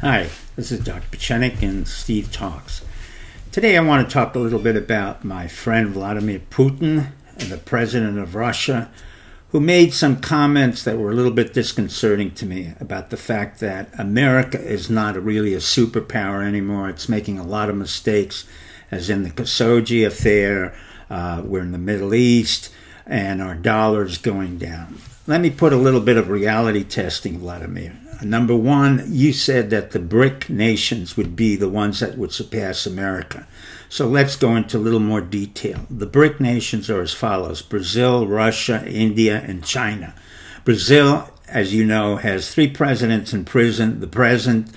Hi, this is Dr. Pechenik and Steve Talks. Today I want to talk a little bit about my friend Vladimir Putin, the president of Russia, who made some comments that were a little bit disconcerting to me about the fact that America is not really a superpower anymore. It's making a lot of mistakes, as in the Khashoggi affair, we're in the Middle East, and our dollar's going down. Let me put a little bit of reality testing, Vladimir. Number one, you said that the BRIC nations would be the ones that would surpass America. So let's go into a little more detail. The BRIC nations are as follows: Brazil, Russia, India, and China. Brazil, as you know, has 3 presidents in prison. The present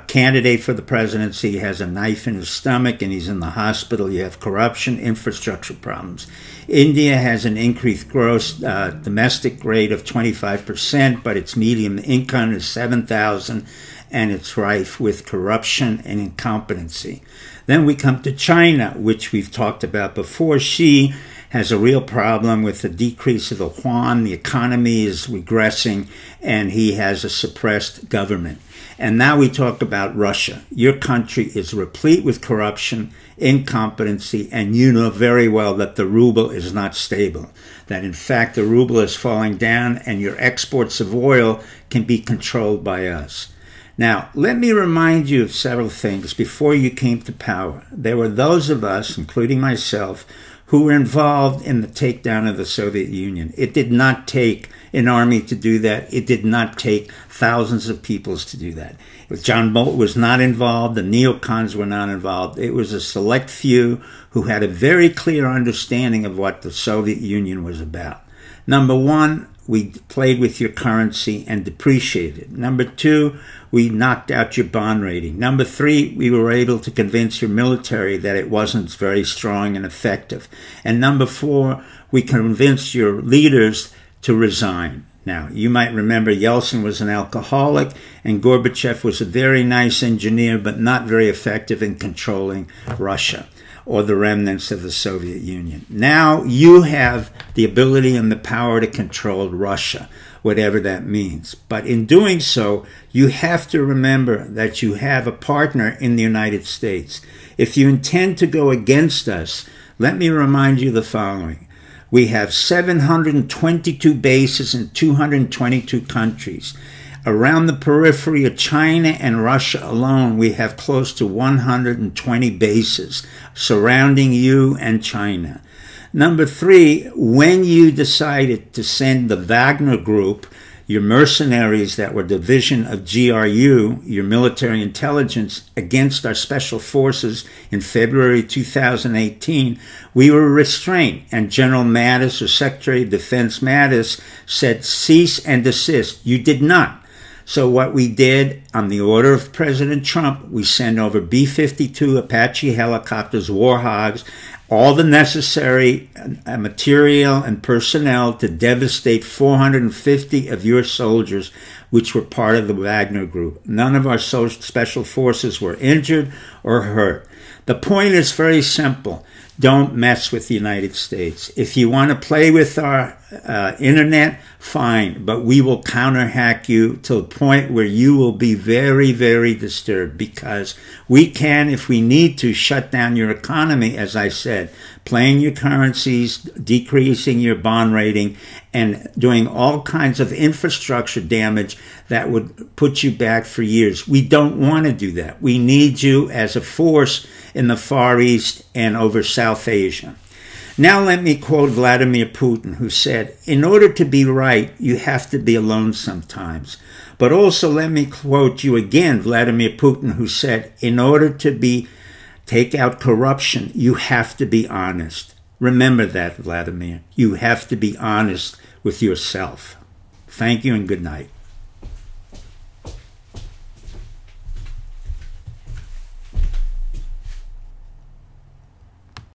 candidate for the presidency has a knife in his stomach and he's in the hospital. You have corruption, infrastructure problems. India has an increased gross domestic rate of 25%, but its median income is $7,000 and it's rife with corruption and incompetency. Then we come to China, which we've talked about before. Xi has a real problem with the decrease of the yuan. The economy is regressing and he has a suppressed government. And now we talk about Russia. Your country is replete with corruption, incompetency, and you know very well that the ruble is not stable. That in fact the ruble is falling down and your exports of oil can be controlled by us. Now, let me remind you of several things before you came to power. There were those of us, including myself, who were involved in the takedown of the Soviet Union. It did not take an army to do that. It did not take thousands of people to do that. John Bolton was not involved. The neocons were not involved. It was a select few who had a very clear understanding of what the Soviet Union was about. Number one, we played with your currency and depreciated. Number two, we knocked out your bond rating. Number three, we were able to convince your military that it wasn't very strong and effective. And number four, we convinced your leaders to resign. Now, you might remember Yeltsin was an alcoholic and Gorbachev was a very nice engineer, but not very effective in controlling Russia or the remnants of the Soviet Union. Now you have the ability and the power to control Russia, whatever that means. But in doing so, you have to remember that you have a partner in the United States. If you intend to go against us, let me remind you the following. We have 722 bases in 222 countries. Around the periphery of China and Russia alone, we have close to 120 bases surrounding you and China. Number three, when you decided to send the Wagner Group, your mercenaries that were division of GRU, your military intelligence, against our special forces in February 2018, we were restrained. And General Mattis, or Secretary of Defense Mattis, said cease and desist. You did not. So what we did, on the order of President Trump, we sent over B-52 Apache helicopters, Warhogs, all the necessary material and personnel to devastate 450 of your soldiers, which were part of the Wagner Group. None of our special forces were injured or hurt. The point is very simple. Don't mess with the United States. If you want to play with our internet, fine, but we will counter-hack you to the point where you will be very, very disturbed, because we can, if we need to, shut down your economy, as I said, playing your currencies, decreasing your bond rating, and doing all kinds of infrastructure damage that would put you back for years. We don't want to do that. We need you as a force in the Far East and over South Asia. Now let me quote Vladimir Putin, who said, in order to be right, you have to be alone sometimes. But also let me quote you again, Vladimir Putin, who said, in order to take out corruption, you have to be honest. Remember that, Vladimir. You have to be honest with yourself. Thank you and good night.